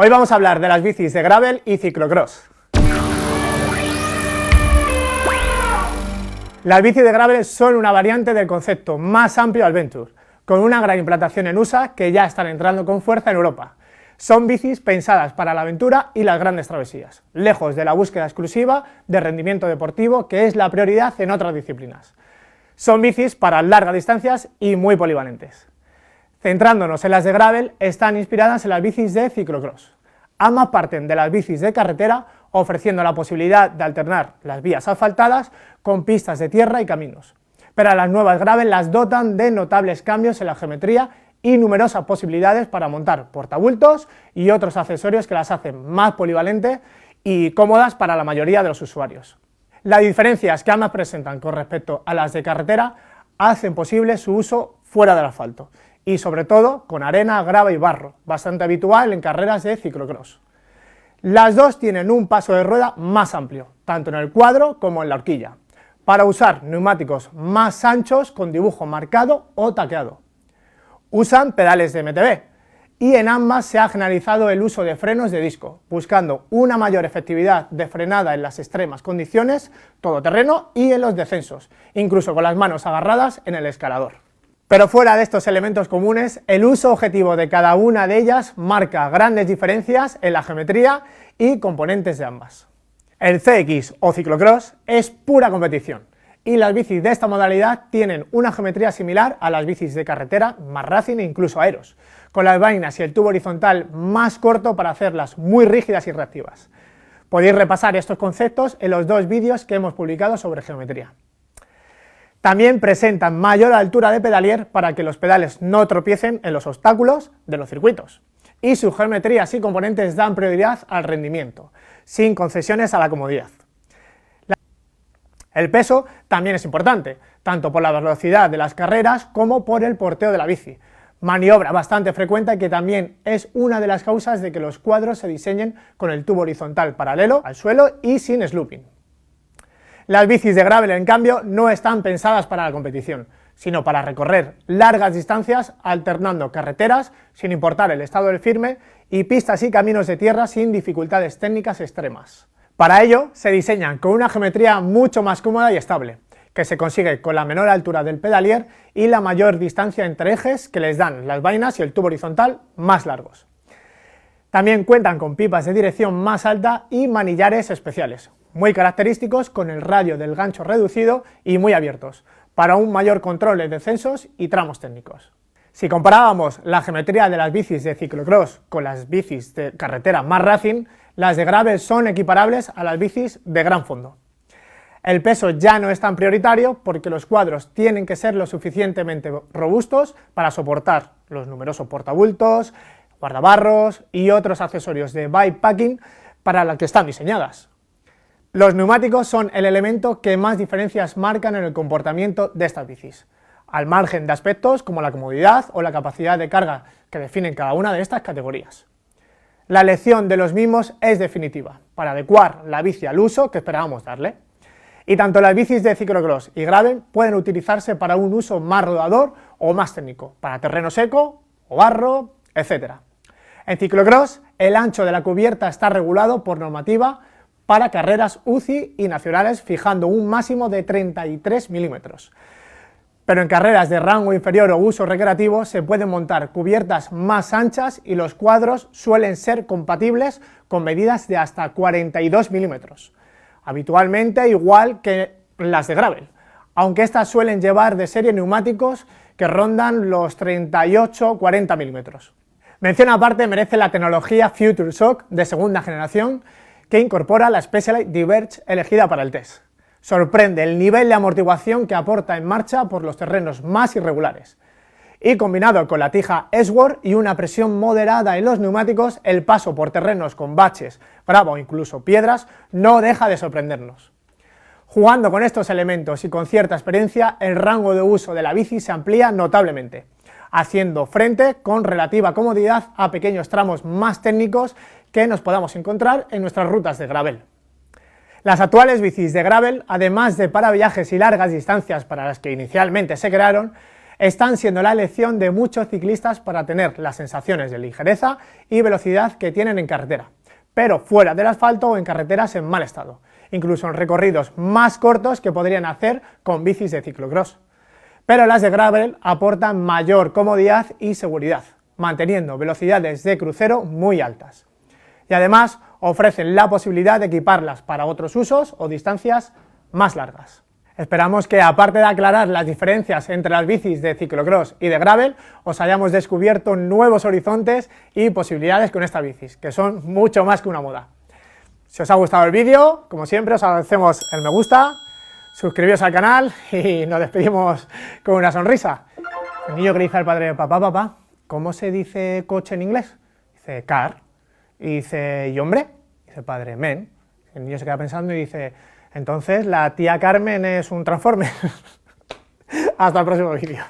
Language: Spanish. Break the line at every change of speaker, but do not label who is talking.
Hoy vamos a hablar de las bicis de gravel y ciclocross. Las bicis de gravel son una variante del concepto más amplio Adventure, con una gran implantación en USA que ya están entrando con fuerza en Europa. Son bicis pensadas para la aventura y las grandes travesías, lejos de la búsqueda exclusiva de rendimiento deportivo que es la prioridad en otras disciplinas. Son bicis para largas distancias y muy polivalentes. Centrándonos en las de gravel, están inspiradas en las bicis de ciclocross. Ambas parten de las bicis de carretera, ofreciendo la posibilidad de alternar las vías asfaltadas con pistas de tierra y caminos. Pero las nuevas gravel las dotan de notables cambios en la geometría y numerosas posibilidades para montar portabultos y otros accesorios que las hacen más polivalentes y cómodas para la mayoría de los usuarios. Las diferencias que ambas presentan con respecto a las de carretera hacen posible su uso fuera del asfalto y sobre todo con arena, grava y barro, bastante habitual en carreras de ciclocross. Las dos tienen un paso de rueda más amplio, tanto en el cuadro como en la horquilla, para usar neumáticos más anchos con dibujo marcado o taqueado. Usan pedales de MTB y en ambas se ha generalizado el uso de frenos de disco, buscando una mayor efectividad de frenada en las extremas condiciones, todoterreno y en los descensos, incluso con las manos agarradas en el escalador. Pero fuera de estos elementos comunes, el uso objetivo de cada una de ellas marca grandes diferencias en la geometría y componentes de ambas. El CX o ciclocross es pura competición, y las bicis de esta modalidad tienen una geometría similar a las bicis de carretera, más racing e incluso aeros, con las vainas y el tubo horizontal más corto para hacerlas muy rígidas y reactivas. Podéis repasar estos conceptos en los dos vídeos que hemos publicado sobre geometría. También presentan mayor altura de pedalier para que los pedales no tropiecen en los obstáculos de los circuitos, y sus geometrías y componentes dan prioridad al rendimiento, sin concesiones a la comodidad. El peso también es importante, tanto por la velocidad de las carreras como por el porteo de la bici, maniobra bastante frecuente que también es una de las causas de que los cuadros se diseñen con el tubo horizontal paralelo al suelo y sin slooping. Las bicis de gravel, en cambio, no están pensadas para la competición, sino para recorrer largas distancias alternando carreteras, sin importar el estado del firme, y pistas y caminos de tierra sin dificultades técnicas extremas. Para ello, se diseñan con una geometría mucho más cómoda y estable, que se consigue con la menor altura del pedalier y la mayor distancia entre ejes que les dan las vainas y el tubo horizontal más largos. También cuentan con pipas de dirección más alta y manillares especiales, muy característicos con el radio del gancho reducido y muy abiertos, para un mayor control en descensos y tramos técnicos. Si comparábamos la geometría de las bicis de ciclocross con las bicis de carretera más racing, las de gravel son equiparables a las bicis de gran fondo. El peso ya no es tan prioritario porque los cuadros tienen que ser lo suficientemente robustos para soportar los numerosos portabultos, guardabarros y otros accesorios de bikepacking para los que están diseñadas. Los neumáticos son el elemento que más diferencias marcan en el comportamiento de estas bicis, al margen de aspectos como la comodidad o la capacidad de carga que definen cada una de estas categorías. La elección de los mismos es definitiva, para adecuar la bici al uso que esperábamos darle. Y tanto las bicis de ciclocross y gravel pueden utilizarse para un uso más rodador o más técnico, para terreno seco o barro, etc. En ciclocross, el ancho de la cubierta está regulado por normativa para carreras UCI y nacionales, fijando un máximo de 33 milímetros. Pero en carreras de rango inferior o uso recreativo se pueden montar cubiertas más anchas y los cuadros suelen ser compatibles con medidas de hasta 42 milímetros, habitualmente igual que las de gravel, aunque estas suelen llevar de serie neumáticos que rondan los 38-40 milímetros. Mención aparte merece la tecnología Future Shock de segunda generación que incorpora la Specialized Diverge elegida para el test. Sorprende el nivel de amortiguación que aporta en marcha por los terrenos más irregulares. Y combinado con la tija S-Work y una presión moderada en los neumáticos, el paso por terrenos con baches, grava o incluso piedras no deja de sorprendernos. Jugando con estos elementos y con cierta experiencia, el rango de uso de la bici se amplía notablemente, haciendo frente con relativa comodidad a pequeños tramos más técnicos que nos podamos encontrar en nuestras rutas de gravel. Las actuales bicis de gravel, además de para viajes y largas distancias para las que inicialmente se crearon, están siendo la elección de muchos ciclistas para tener las sensaciones de ligereza y velocidad que tienen en carretera, pero fuera del asfalto o en carreteras en mal estado, incluso en recorridos más cortos que podrían hacer con bicis de ciclocross. Pero las de gravel aportan mayor comodidad y seguridad, manteniendo velocidades de crucero muy altas. Y además ofrecen la posibilidad de equiparlas para otros usos o distancias más largas. Esperamos que, aparte de aclarar las diferencias entre las bicis de ciclocross y de gravel, os hayamos descubierto nuevos horizontes y posibilidades con estas bicis, que son mucho más que una moda. Si os ha gustado el vídeo, como siempre os agradecemos el me gusta, suscribiros al canal y nos despedimos con una sonrisa. El niño que le dice al padre: papá, ¿cómo se dice coche en inglés? Dice car. Y dice: ¿y hombre? Dice el padre: men. El niño se queda pensando y dice: entonces la tía Carmen es un transforme. Hasta el próximo vídeo.